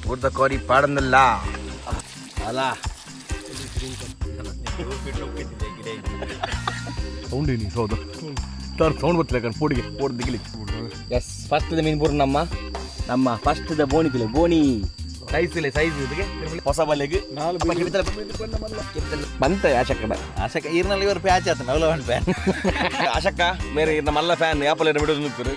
ಊರ್ದ ಕೋರಿ ಪಾಡಂದಲ್ಲ ಅಲ್ಲ ಸೌಂಡ್ ಏನಿ ಹೌದು ಸರ್ ಸೌಂಡ್ ಬರ್ತಿಲ್ಲ ಕಣ್ ಪೋಡಿಗೆ ಪೋಡ್ ದಿಗಿಲಿ ಎಸ್ ಫಸ್ಟ್ ಮೀನು ಬೂರು ನಮ್ಮ ಫಸ್ಟ್ ಬೋಣಿ ತಿಳಿ ಬೋಣಿ ಸೈಜ್ ಇಲ್ಲ ಸೈಜ್ ಇದಕ್ಕೆ ಹೊಸ ಬಲೆಗೆ ಬಂತ ಆಶಕ ಈರ್ನಲ್ಲಿ ಇವರು ಪ್ಯಾಚ್ ಆತ ನವಲ ಫ್ಯಾನ್ ಆಶಕ ಮೇರೆ ಇರ್ನ ಮಲ್ಲ ಫ್ಯಾನ್ ಆಪಲ್ ಬಿಡೋದು ನಿಂತರು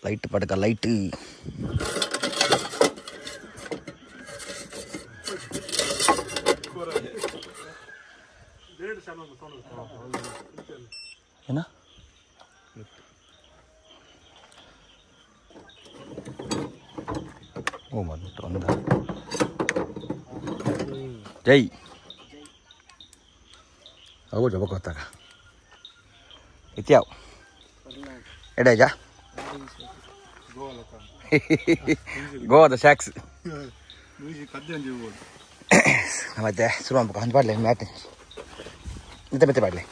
ಲೈಟ್ ಪಡಕ ಲೈಟ್ ಏನ ಓ ಬಂದ್ಬಿಟ್ಟು ಒಂದ ಜೈ ಅವು ಜಬಕ್ ಹೊತ್ತಾಗ ಇತ್ಯಾವ ಎಡೇಜಾ ಗೋವಾದ ಶಾಕ್ಸ್ ಮತ್ತೆ ಶುರು ಮಾಡ್ಬೇಕು ಹಂಚು ಬಾಡ್ಲಿ ಮ್ಯಾಟ್ ಮೆತ್ತೆ ಮೆತ್ತೆ ಬಾಡ್ಲಿ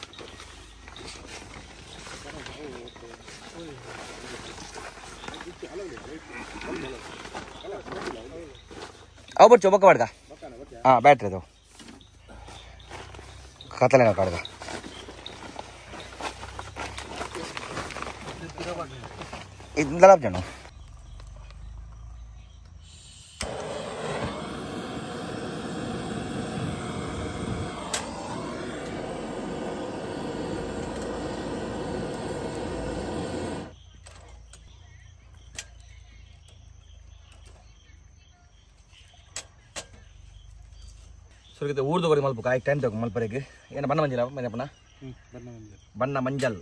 ಅವು ಬಿಟ್ಟು ಬೊಕ್ಕ ಬಾಡ್ಗ ಹಾಂ ಬ್ಯಾಟ್ರಿ ಅದು ಕತ್ತಲೆ ನಾವು ಕಾಡ್ಗ ಇದೆಲ್ಲ ಜನ ಸುರಗಿದ ಊರ್ದವರೆಗೆ ಮಲ್ಪು ಆಯ್ತು ಟೈಮ್ ತಗೋ ಮಲ್ಪರೆಗೆ ಏನು ಬಣ್ಣ ಮಂಜಲ್ ಮನೆಯಪ್ಪನ ಬಣ್ಣ ಮಂಜಲ್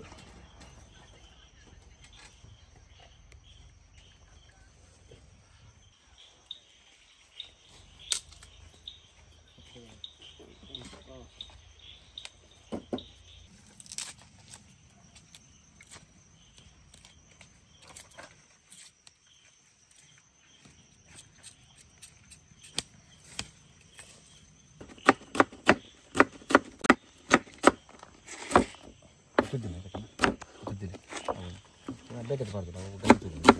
ಬೇಕಾದ ಮಾಡ್ತೀವಿ ನಾವು ಗಂತೀವಿ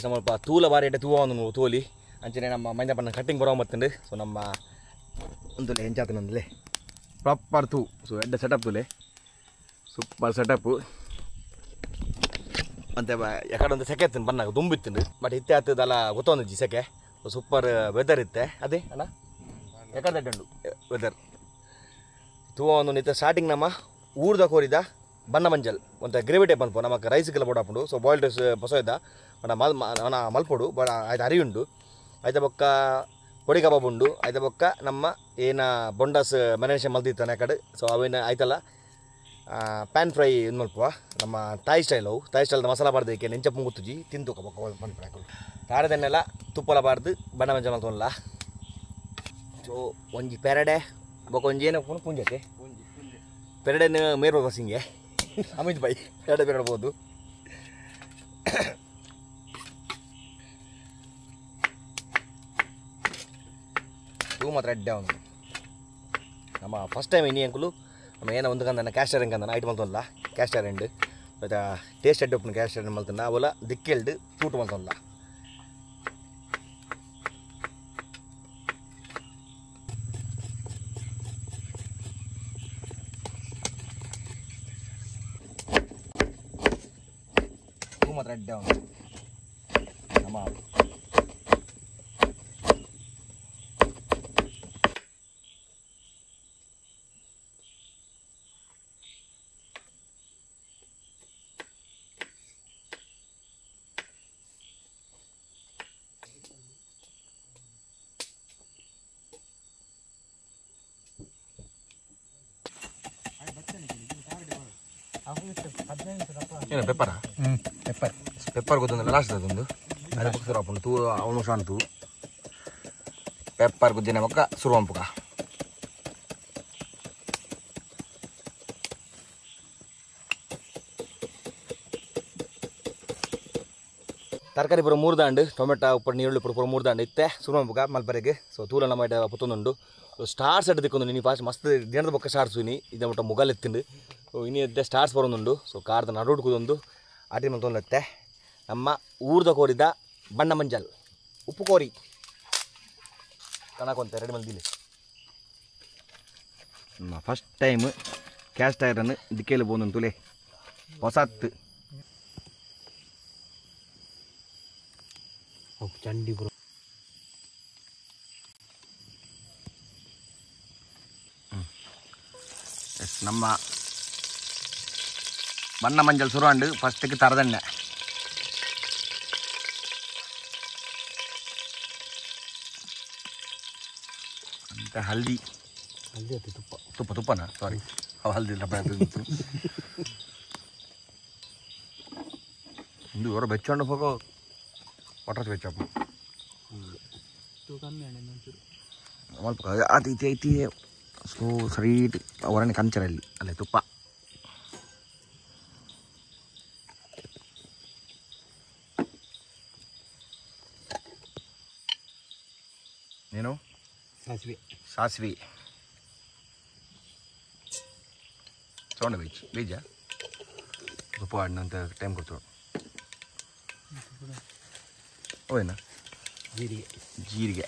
ಸ್ವಲ್ಪ ತೂಲ ಬಾರಿ ಇಟ್ಟೆ ತೂವ ಒಂದು ತೋಲಿ ಅಂಚನೆ ನಮ್ಮ ಮೈಂದ ಬಣ್ಣ ಕಟ್ಟಿಂಗ್ ಬರೋ ಮತ್ತಂಡು ಸೊ ನಮ್ಮ ಒಂದು ಹೆಂಚಾತ ನಂದಲೇ ಪ್ರಾಪರ್ ತೂ ಸೊ ಎಡ್ಡ ಸೆಟಪ್ ತುಲೆ ಸೂಪರ್ ಸೆಟಪ್ಪು ಮತ್ತು ಎಕಡೆ ಒಂದು ಸೆಕೆ ಇತ್ತು ಬನ್ನಾಗ ತುಂಬಿತ್ತು ಬಟ್ ಇತ್ತೆ ಹತ್ತದಲ್ಲ ಗೊತ್ತೊಂದು ಸೆಕೆ ಸೂಪರ್ ವೆದರ್ ಇತ್ತೆ ಅದೇ ಅಣ್ಣ ಎಕಡೆ ಉಂಡು ವೆದರ್ ತೂವ ಒಂದು ನಿಂತ ಸ್ಟಾರ್ಟಿಂಗ್ ನಮ್ಮ ಊರ್ದ ಕೋರಿದ ಬಣ್ಣ ಮಂಜಲ್ ಒಂದು ಗ್ರೇವಿ ಟೈಪ್ ಅನ್ಪೋ ನಮಗೆ ರೈಸ್ಗೆಲ್ಲ ಬೋಡಾಪುಂಡು ಸೊ ಬಾಯ್ಲ್ಡ್ ರೈಸ್ ಹೊಸ ಇದ್ದ ಅವನ ಮಲ್ಪೊಡು ಬಡ ಆಯ್ತು ಅರಿ ಉಂಡು ಆಯ್ತ ಬೊಕ್ಕ ಪೊಡಿ ಕಬಾಬ್ ಉಂಡು ಆಯ್ತ ಬೊಕ್ಕ ನಮ್ಮ ಏನ ಬೊಂಡಾಸ್ ಮ್ಯಾರಿನೇಷನ್ ಮಲ್ತಿತ್ತಾನೆ ಆ ಕಡೆ ಸೊ ಅವೇನು ಆಯ್ತಲ್ಲ ಪ್ಯಾನ್ ಫ್ರೈ ಇದು ಮಲ್ಪುವ ನಮ್ಮ ತಾಯಿ ಸ್ಟೈಲ್ ಮಸಾಲ ಬಾರ್ದಕ್ಕೆ ನೆಂಚಪ್ಪು ಗುತ್ತುಜಿ ತಿಂತು ಬೊಕ್ಕ ಮಲ್ಪು ಹಾಕೊಂಡು ತಾರದನ್ನೆಲ್ಲ ತುಪ್ಪಲ ಬಾರ್ದು ಬಣ್ಣ ಮಂಜ ಮಲ್ತಲ್ಲ ಸೊ ಒಂಜಿ ಪೆರಡೆ ಬೊಕ್ಕ ಒಂಜಿ ಏನೋ ಪುಂಜಕ್ಕೆ ಪೆರಡೆನ ಮೇರ್ಬೋದು ಬಸ್ಸಿಂಗೆ ಅಮಿತ್ ಬಾಯಿ ಪೆರಡೆ ಪೆರಡ್ಬೋದು ತೂ ಮಾತ್ರ ಎಡ್ಡೆ ಅವನು ನಮ್ಮ ಫಸ್ಟ್ ಟೈಮ್ ಇನಿ ಅಂಕುಲು ನಮ್ಮ ಏನೋ ಒಂದು ಕಂದ ಕ್ಯಾಸ್ಟರ್ ಹೆಂಗೆ ಅಂದ ಐಟ್ ಮಲ್ತಲ್ಲ ಕ್ಯಾಸ್ಟರ್ ಎಂಡ್ ಮತ್ತು ಟೇಸ್ಟ್ ಎಡ್ಡೆ ಒಪ್ಪನ ಕ್ಯಾಸ್ಟರ್ ಎಂಡ್ ಮಲ್ತನ ಅವಲ್ಲ ದಿಕ್ಕೆಲ್ಡು ತೂಟು ಮಲ್ತಲ್ಲ ತೂ ಮಾತ್ರ ಎಡ್ಡೆ ಅವನು ನಮ್ಮ ಏನು ಪೆಪ್ಪರಾ ಪೆಪ್ಪರ್ ಗೊತ್ತೊಂದಿಲ್ಲ ಲಾಸ್ಟ್ ಅದೊಂದು ಅದೇ ಪಕ್ಕ ಅಪ್ಪು ತೂ ಅವನು ಶಾಂತು ಪೆಪ್ಪರ್ ಗುದ್ದಿನ ಪಕ್ಕ ಸುರುವಂಪುಗ ತರಕಾರಿ ಪೂರ 3 ದಾಂಡು ಟೊಮೆಟೊ ಉಪ್ಪು ನೀರುಳ್ಳಿ ಪೂರ 3 ದಾಂಡು ಇತ್ತೆ ಸುರುವಂಪುಗ ಮಲ್ಪರೆಗೆ ಸೊ ತೂಲ ಮೈಟ ಪುತ್ತೊಂದುಂಡು ಸ್ಟಾರ್ಸ್ ಅಡ್ಡ ದಿಕ್ಕೊಂದು ನೀನು ಫಾಸ್ಟ್ ಮಸ್ತ್ ದಿನದ ಪಕ್ಕ ಸ್ಟಾರ್ಸು ಇನಿ ಇದೇ ಮುಟ್ಟ ಮುಗಲ್ ಎತ್ತಿಂಡು ಇನಿ ಎದ್ದೆ ಸ್ಟಾರ್ಸ್ ಬರೋದುಂಡು ಸೊ ಕಾರ್ದ ನಡುಡ್ಕೋದೊಂದು ಆಟಿ ಮಂತೊಂದತ್ತೆ ನಮ್ಮ ಊರ್ದ ಕೋರಿದ ಬಣ್ಣ ಮಂಜಲ್ ಉಪ್ಪು ಕೋರಿ ಕಣಕೊಂತ ರೆಡಿ ಮಂದಿಲಿ ಫಸ್ಟ್ ಟೈಮ್ ಕ್ಯಾಸ್ಟ್ ಐರನ್ ದಿಕ್ಕೇಲಿ ಬೋಂದು ತುಲೆ ಹೊಸತ್ತು ಚಂಡಿ ಬ್ರೋ ಎಸ್ ನಮ್ಮ ಬಣ್ಣ ಮಂಜಲ್ ಸುರುವಾಂಡು ಫಸ್ಟಿಗೆ ತರದೆಣ್ಣೆ ಅಂತ ಹಲ್ದಿ ಅದು ತುಪ್ಪನ ಸಾರಿ ಅವು ಹಲ್ದಿ ಇಂದು ಇವರ ಬೆಚ್ಚಂಡು ಹೋಗೋ ವಾಟರ್ ಬೆಚ್ಚಪ್ಪ ಸ್ವಲ್ಪ ಅದು ಐತಿ ಸೊ ಸರೀಟ್ ಅವರನ್ನೇ ಕಂಚರಲ್ಲಿ ಅಲ್ಲೇ ತುಪ್ಪ ಏನು ಸಾಸಿವೆ ತೊಗೊಂಡು ಬೀಜ ತುಪ್ಪ ಆಡಿನಂತ ಟೈಮ್ ಕೊಡ್ತು ಓಯ್ನ ಜೀರಿಗೆ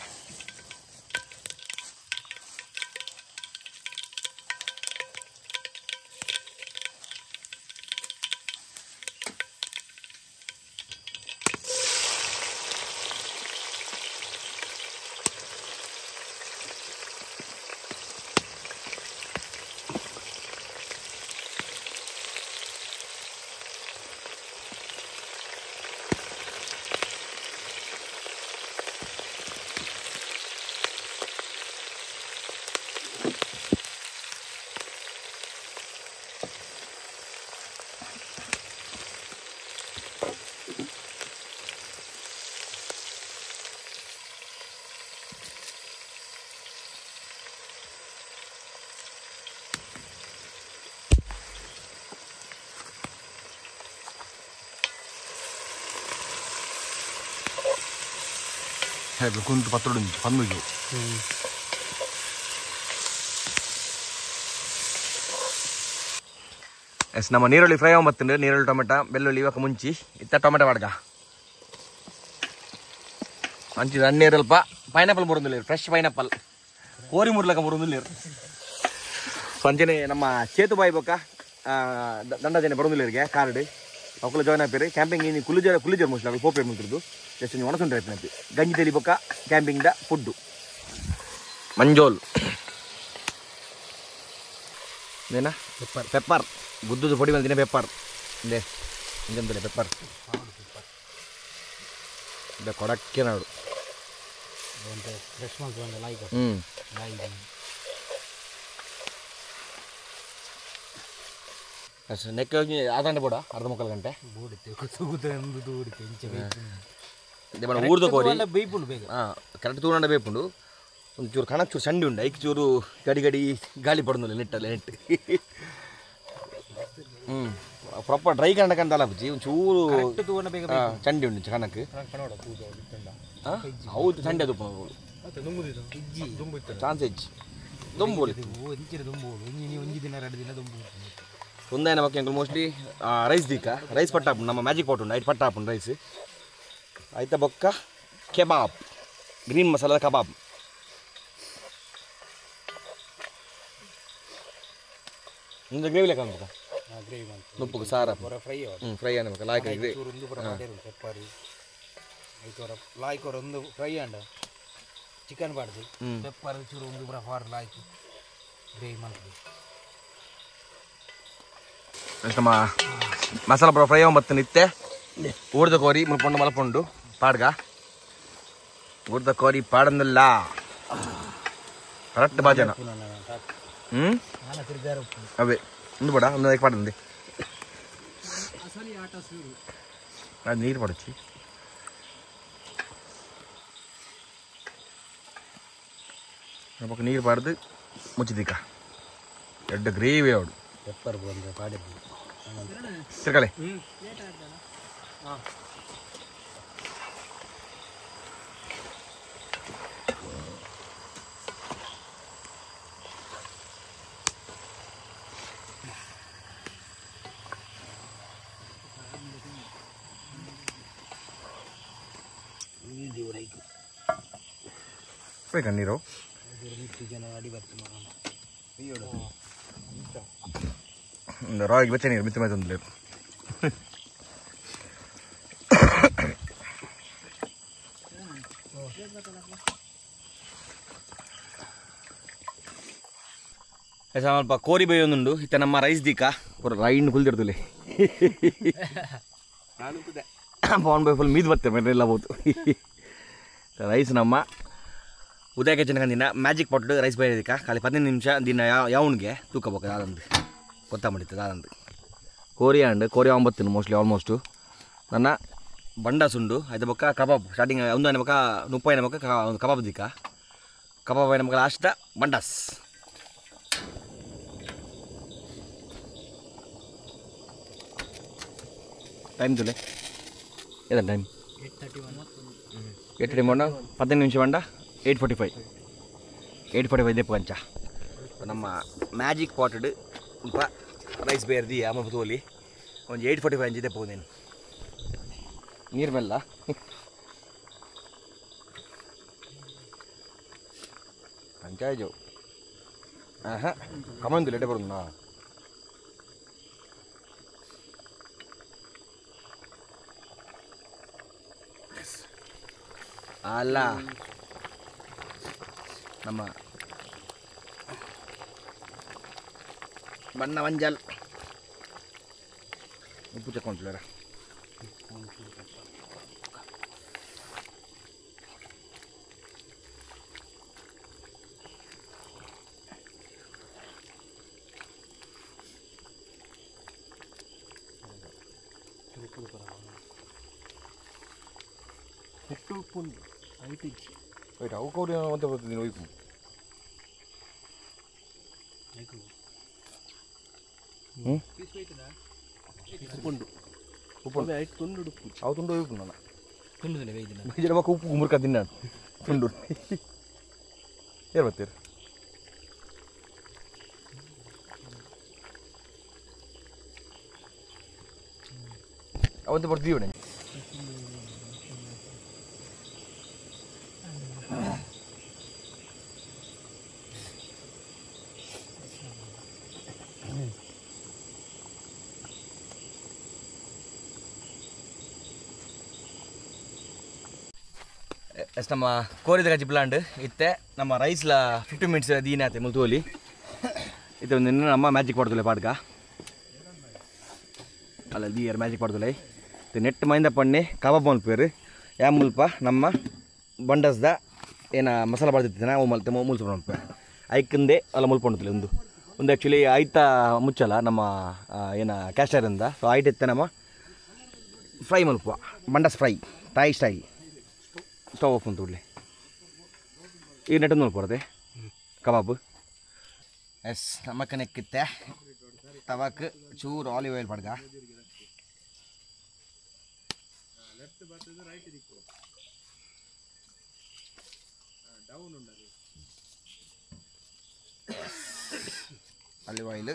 ಕುಂತು ಪತ್ರೊಡು ಪನ್ನುಗೆ ಎಸ್ ನಮ್ಮ ನೀರುಳ್ಳಿ ಫ್ರೈ ಆಗುತ್ತಂದ್ರೆ ನೀರುಳ್ಳಿ ಟೊಮೆಟೊ ಬೆಳ್ಳುಳ್ಳಿ ಇವಾಗ ಮುಂಚಿ ಇತ್ತ ಟೊಮೆಟೊ ಮಾಡ್ಗ ಮಂಚಿದ ಹಣ್ಣೀರಲ್ಪ ಪೈನಾಪಲ್ ಬರೋದಿಲ್ಲ ಫ್ರೆಶ್ ಪೈನಾಪಲ್ ಕೋರಿ ಮುರ್ಲಕ ಬರೋದಿಲ್ಲ ಸಂಜೆನೆ ನಮ್ಮ ಸೇತುಬಾಯಿ ಬೊಕ್ಕ ದಂಡಜನೆ ಬರೋದಿಲ್ಲ ಇವ್ರಿಗೆ ಕಾರ್ಡ್ ಅವುಗಳ ಜಾಯ್ನ್ ಆಗ್ತೀರಿ ಕ್ಯಾಂಪಿಂಗ್ ಇನ್ನು ಕುಲಿಜರ್ ಮೋಸ್ಟ್ಲಿ ಪೋಪೆ ಮುಂತಿರೋದು ಜಸ್ಟ್ ನೀವು ಒಣಸುಂಡ್ರೆ ಆಯ್ತು ಗಂಜಿ ತಲಿ ಬೊಕ್ಕ ಕ್ಯಾಂಪಿಂಗ್ದ ಫುಡ್ಡು ಮಂಜೋಲ್ ಏನ ಪೆಪ್ಪರ್ ಗುದ್ದದು ಪೊಡಿ ಬಂದಿನ ಪೆಪ್ಪರ್ ಇಲ್ಲೇ ಇಂಜಂತಲೇ ಪೆಪ್ಪರ್ ಇಲ್ಲ ಕೊಡಕ್ಕೆ ನಾಡು ಅಷ್ಟು ನೆಕ್ಕ ಆದಂಡೆ ಬೋಡ ಅರ್ಧ ಮುಕ್ಕಾಲು ಗಂಟೆ ಊರ್ದ ಕೋರಿ ಹಾಂ ಕರೆಕ್ಟ್ ತೂರಂಡ ಬೇಪುಂಡು ಒಂಚೂರು ಕಣಕ್ ಚೂರು ಸಂಡಿ ಉಂಡು ಐಕ್ ಚೂರು ಗಡಿ ಗಾಳಿ ಪಡೋದಿಲ್ಲ ನೆಟ್ಟಲ್ಲ ನೆಟ್ ಪ್ರಾಪರ್ ಡ್ರೈ ಕಂಡ ಕಂಡಲ್ಲ ಬುಜ್ಜಿ ಒಂಚೂರು ಚಂಡಿ ಉಂಡು ಕಣಕ್ ಹೌದು ಸಂಡೆ ಅದು ಚಾನ್ಸ್ ಹೆಚ್ಚು ದೊಂಬೋಲಿ ಒಂಜಿ ದಿನ 2 ದಿನ ದೊಂಬು ಒಂದೇ ನಮಗೆ ಎಂಕುಲು ಮೋಸ್ಟ್ಲಿ ರೈಸ್ ದೀಕ ರೈಸ್ ಪಟ್ಟಾಪುಂಡು ನಮ್ಮ ಮ್ಯಾಜಿಕ್ ಪಾಟ್ ಉಂಡು ಐಟ್ ಪಟ್ಟಾಪುಂಡು ರೈಸ್ ಆಯ್ತಾ ಬೊಕ್ಕ ಕೆಬಾಬ್ ಗ್ರೀನ್ ಮಸಾಲದ ಕಬಾಬ್ ಮುಂದೆ ಗ್ರೇವಿ ಲೆಕ್ಕ ಅನ್ಬೇಕು ಗ್ರೇವಿ ನುಪ್ಪು ಸಾರ ಫ್ರೈ ಫ್ರೈ ಅನ್ಬೇಕು ಲಾಯ್ಕ ಗ್ರೇವಿ ಪೆಪ್ಪರ್ ಲಾಯ್ಕ್ ಒಂದು ಫ್ರೈ ಅಂಡ ಚಿಕನ್ ಬಾಡ್ದು ಪೆಪ್ಪರ್ ಚೂರು ಒಂದು ಪೂರ ಫಾರ್ ಲಾಯ್ಕ್ ಗ್ರೇವಿ ಮಾಡ್ತೀವಿ ನಮ್ಮ ಮಸಾಲ ಪುರ ಫ್ರೈ ಮತ್ತು ನಿತ್ತೆ ಊರ್ದ ಕೋರಿ ಮುಳ್ಕೊಂಡು ಮಲ್ಕೊಂಡು ಪಾಡ್ಗ ಊರ್ದ ಕೋರಿ ಪಾಡಂದಲ್ಲ ಕರೆಕ್ಟ್ ಬಾಜನ ಅವೇ ಒಂದು ಬಡ ಒಂದು ಅದಕ್ಕೆ ಪಾಡಂದೆ ಅದು ನೀರು ಪಡಚಿ ಪಕ್ಕ ನೀರು ಪಾಡ್ದು ಮುಚ್ಚಿದಿಕ್ಕ ದೊಡ್ಡ ಗ್ರೇವಿ ಅವಡು ಪೆಪ್ಪರ್ ಬಂದು ಪಾಡಿ ತಿರ್ಕಲೆ ಕಣ್ಣೀರು ರಾಗಿ ಬೆಚ್ಚ ನೀರು ಮಿತ್ತ ಮೇಲೆ ತಂದಿಲ್ಲ ಸ್ವಲ್ಪ ಕೋರಿ ಬೈ ಒಂದುಂಡು ಇತ್ತ ನಮ್ಮ ರೈಸ್ ದೀಕ ಪೂರ ರೈನ್ ಕುಲ್ದಿರ್ತಲೆ ಪವನ್ ಬೈ ಫುಲ್ ಮೀದು ಬರ್ತೇವೆ ಮೇಲೆ ಎಲ್ಲ ಹೋತು ರೈಸ್ ನಮ್ಮ ಉದಯ ಕಿಚನ್ ದಿನ ಮ್ಯಾಜಿಕ್ ಪಾಟ್ ರೈಸ್ ಬೈ ಇದಕ್ಕೆ ಖಾಲಿ 15 ನಿಮಿಷ ದಿನ ಯಾವನಿಗೆ ತೂಕಬೇಕು ಅದಂದು ಗೊತ್ತಾಗ್ಬಿಟ್ಟಿತ್ತು ಅದಂದು ಕೋರಿ ಅಂಡ್ ಕೋರಿ ಒಂಬತ್ತು ಮೋಸ್ಟ್ಲಿ ಆಲ್ಮೋಸ್ಟು ನನ್ನ ಬಂಡಾಸ್ ಉಂಡು ಅದು ಬೊಕ್ಕ ಕಬಾಬ್ ಸ್ಟಾರ್ಟಿಂಗ್ ಒಂದು ಅನ್ನ ಬೊಕ್ಕ 30 ಬೊಕ್ಕ ಒಂದು ಕಬಾಬ್ ದಿಕ್ಕ ಕಬಾಬ್ అయిన ಬೊಕ್ಕ ಲಾಸ್ಟ್ ಬಂಡಾಸ್ ಟೈಮ್ ತುಲೆ ಏದ ಟೈಮ್ 8:30 ಮೊನ್ನ 15 ನಿಮಿಷ ಬಂಡ 8:45 ದೆಪ್ಪು ಕಂಚ ನಮ್ಮ ಮ್ಯಾಜಿಕ್ ಪಾಟಡ್ ಸ್ವಲ್ಪ ರೈಸ್ ಬೇರ್ದಿ ಆಮೇಲೆ ತೋಲಿ ಒಂದು 8:45 ಅಂಜಿದೆ ಪೋದೇನು ನೀರು ಮೆಲ್ಲ ಪಂಚಾಯಜು ಹಾಂ ಕಮಂದು ಲೆಟೆ ಬರೋದು ಅಲ್ಲ ನಮ್ಮ ಬಣ್ಣ ಮಂಜಲ್ ಉಪ್ಪು ಚಕ್ಕೊಂಡ್ಲರ ಉಪ್ಪು wait how could you want to do it ಉಪ್ಪುಂಡು ಉಪ್ಪುಂಡು ಐಟ್ ತುಂಡು ಉಪ್ಪು ಅವು ತುಂಡು ಉಪ್ಪು ನಾನು ತುಂಡುದಿಲ್ಲ ಬೇಯ್ದಿಲ್ಲ ಬೇಜಾರ ಬಕ್ಕ ಉಪ್ಪು ಮುರ್ಕ ತಿನ್ನ ತುಂಡು ಏರ್ ಬರ್ತೀರಿ ಅವತ್ತು ಬರ್ತೀವಿ ನೋಡಿ ಎಸ್ ನಮ್ಮ ಕೋರಿದ ಗಜ್ಜಿ ಪ್ಲಾಂಟ್ ಇತ್ತೆ ನಮ್ಮ ರೈಸ್ಲ 15 ಮಿನಿಟ್ಸ್ ದೀನ ಆತೆ ಮುಲ್ತೋಲಿ ಇದು ನಿನ್ನ ನಮ್ಮ ಮ್ಯಾಜಿಕ್ ಪಡ್ದುಲೆ ಪಾಡ್ಗ ಅಲ್ಲ ದೀಯರ್ ಮ್ಯಾಜಿಕ್ ಪಡ್ದುಲೆ ಇದು ನೆಟ್ ಮೈಂದ ಪಣ್ಣೆ ಕಬಾಬ್ ಮಲ್ಪೇರು ಯಾ ಮುಲ್ಪ ನಮ್ಮ ಬಂಡಸ್ದ ಏನ ಮಸಾಲ ಪಡ್ದಿತ್ತು ನಾವು ಮಲ್ತೆ ಮುಲ್ಸ ಮಲ್ಪೆ ಐಕಂದೆ ಅಲ್ಲ ಮುಲ್ಪೊಂಡುತ್ತಲೆ ಒಂದು ಆ್ಯಕ್ಚುಲಿ ಆಯ್ತ ಮುಚ್ಚಲ್ಲ ನಮ್ಮ ಏನ ಕ್ಯಾಸ್ಟರಿಂದ ಸೊ ಆಯ್ತಿತ್ತೆ ನಮ್ಮ ಫ್ರೈ ಮಲ್ಪ ಬಂಡಸ್ ಫ್ರೈ ತಾಯಿ ಸ್ಟೈಲ್ ಸ್ಟವ್ ಆಫ್ ಉಂಟು ಈಗ ನೆಟ್ಟು ನೋಡ್ಕೊಡದೆ ಕಬಾಬ್ ಎಸ್ ನಮ್ಮಕ್ಕ ನೆಕ್ಕಿತ್ತೆ ತವಕ್ ಚೂರು ಆಲಿವ್ ಆಯಿಲ್ ಪಡ್ಗ ಅಲ್ಲಿ ಆಯಿಲ್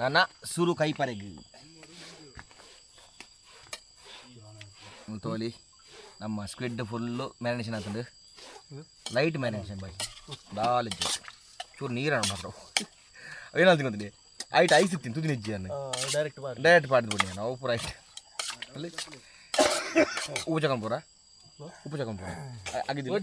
ನನ್ನ ಸುರು ಕೈ ಪರೆಗೆ ತೋಲಿ ನಮ್ಮ ಸ್ಕ್ವಿಡ್ ಫುಲ್ಲು ಮ್ಯಾರಿನೇಷನ್ ಆಗ್ತದೆ ಲೈಟ್ ಮ್ಯಾರಿನೇಷನ್ ಬಾಯಿ ದಾಲಿಜ್ಜು ಚೂರು ನೀರನ್ನು ಮಾತ್ರ ಏನಂತ ಗೊತ್ತಿದೆ ಆಯ್ತು ಐಸ್ ಇರ್ತೀನಿ ತುದಿ ನಿಜ್ಜಿ ಅನ್ನ ಡೈರೆಕ್ಟ್ ಪಾಡ್ದು ನಾವು ಪೂರ ಆಯ್ತು ಅಲ್ಲಿ ಉಪ್ಪು ಚಕೊಂಪೂರ ಆಗಿದ್ದಿಲ್ಲ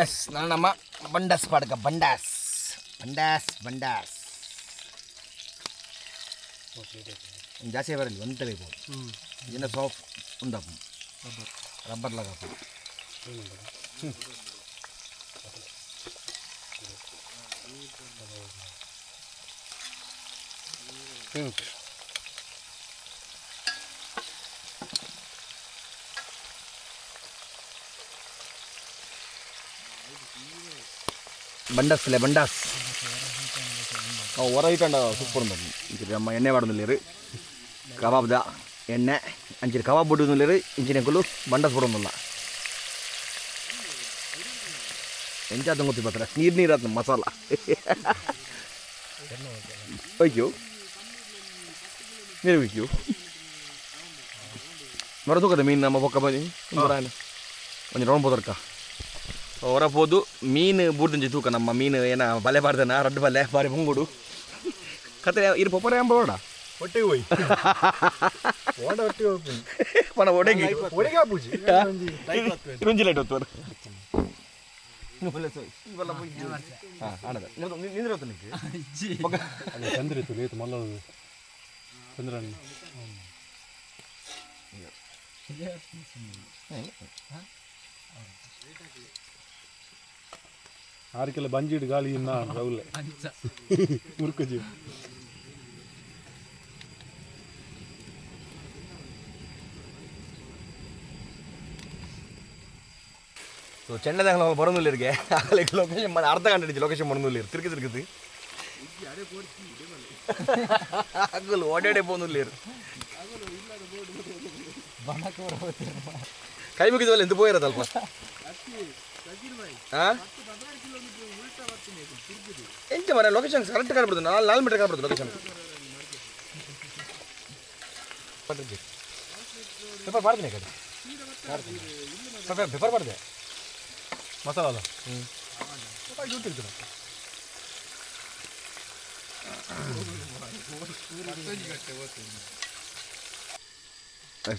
ಎಸ್ ನಾನು ನಮ್ಮ ಬಂಡಾಸ್ ಪಾಡ್ಕ ಬಂಡಾಸ್ ಜಾಸ್ತಿ ಬರಲಿ ಒಂತ ಬೇಕು ಇದನ್ನ ಸಾಫ್ಟ್ ಉಂದಪ್ಪ ರಬ್ಬರ್ ಲಾಗಪ್ಪ ಬಂಡಾಸ್ ಹೊರ ಇಟ್ಟಂಡ ಸೂಪರ್ ನಮ್ಮ ಎಣ್ಣೆ ಮಾಡೋದಿಲ್ಲ ಕಬಾಬ್ದ ಎಣ್ಣೆ ಅಂಚಿನ ಕಬಾಬ್ ಬಿಡೋದಿಲ್ಲ ಇಂಚಿನ ಕುಲ್ಲು ಬಂಡಾಸ್ ಬಿಡೋದಿಲ್ಲ ಎಂಚಾದ ಗೊತ್ತಿ ಬರ್ತಾರೆ ನೀರು ಮಸಾಲ ಒಯ್ಯು ನೀರು ಒಯ್ಯು ಮರದೋಗದ ಮೀನು ನಮ್ಮ ಪಕ್ಕ ಬಂದು ಒಂದು ರೌಂಡ್ ಬೋದರ್ಕ ಹೊರಬೋದು ಮೀನು ಬೂರ್ದಿಂಚಿ ತೂಕ ನಮ್ಮ ಮೀನು ಏನ ಬಲೆ ಬಾರ್ದನ ರಡ್ಡು ಬಲೆ ಬಾರಿ ಮುಂಗುಡು ಕತೆ ಇರು ಪೊಪ್ಪರ ಎಂಬ ಓಡ ಒಟ್ಟಿಗೆ ಹೋಯ್ ಒಟ್ಟಿಗೆ ಹೋಗ್ತೀನಿ ಪಣ ಒಡೆಗೆ ಪೂಜಿ ರುಂಜಿ ಲೈಟ್ ಹೊತ್ತು ಚಂದ್ರ ಇತ್ತು ಲೇತು ಮಲ್ಲ ಚಂದ್ರನ್ ಆರ್ಕೆಲ್ಲ ಬಂಜಿಡ್ ಗಾಳಿ ಇನ್ನ ರೌಲೆ ಮುರುಕಜಿ ಸೊ ಚೆನ್ನದಾಗ ನಾವು ಬರೋದಿಲ್ಲರಿಗೆ ಆಗಲೇ ಲೊಕೇಶನ್ ಅರ್ಧ ಗಂಟೆ ಹಿಡಿದು ಲೊಕೇಶನ್ ಬರೋದಿಲ್ಲ ತಿರುಗಿ ಆಗಲ್ಲ ಓಡಾಡೇ പോകുന്നില്ല ಕೈ ಮುಗಿದ್ವಲ್ಲ ಎಂತ ಪೋಯಿರೋದಲ್ಪ ಎಂಚ ಮರ ಲೊಕೇಶನ್ ಕರೆಕ್ಟ್ ಕಾಣ್ಬಿಡ್ತು 4 ಮೀಟರ್ ಕಾಣ್ಬಿಡ್ತು ಲೊಕೇಶನ್ ಪೇಪರ್ ಮಾಡ್ತೀನಿ ಕಡೆ ಪೇಪರ್ ಮಾಡಿದೆ ಮಸಾಲ ಅಲ್ಲ